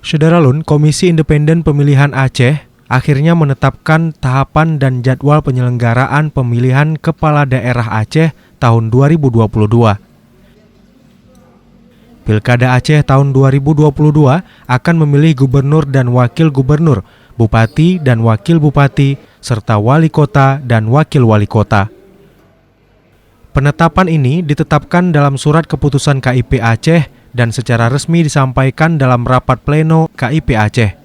Saudara Komisi Independen Pemilihan Aceh akhirnya menetapkan tahapan dan jadwal penyelenggaraan pemilihan Kepala Daerah Aceh tahun 2022. Pilkada Aceh tahun 2022 akan memilih gubernur dan wakil gubernur, bupati dan wakil bupati, serta wali kota dan wakil wali kota. Penetapan ini ditetapkan dalam surat keputusan KIP Aceh dan secara resmi disampaikan dalam rapat pleno KIP Aceh.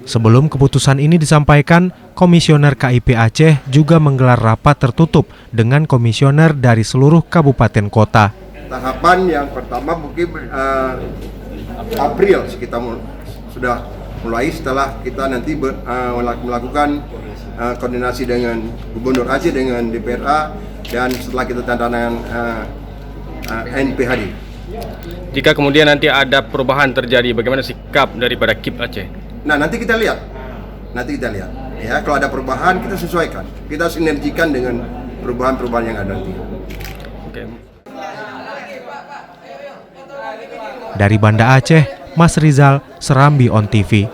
Sebelum keputusan ini disampaikan, Komisioner KIP Aceh juga menggelar rapat tertutup dengan komisioner dari seluruh kabupaten kota. Tahapan yang pertama mungkin April kita sudah mulai setelah kita nanti melakukan koordinasi dengan Gubernur Aceh dengan DPRA dan setelah kita tanda tangan NPHD. Jika kemudian nanti ada perubahan terjadi, bagaimana sikap daripada KIP Aceh? Nah, nanti kita lihat. Ya, kalau ada perubahan kita sesuaikan. Kita sinergikan dengan perubahan-perubahan yang ada nanti. Oke. Dari Banda Aceh, Mas Rizal, Serambi On TV.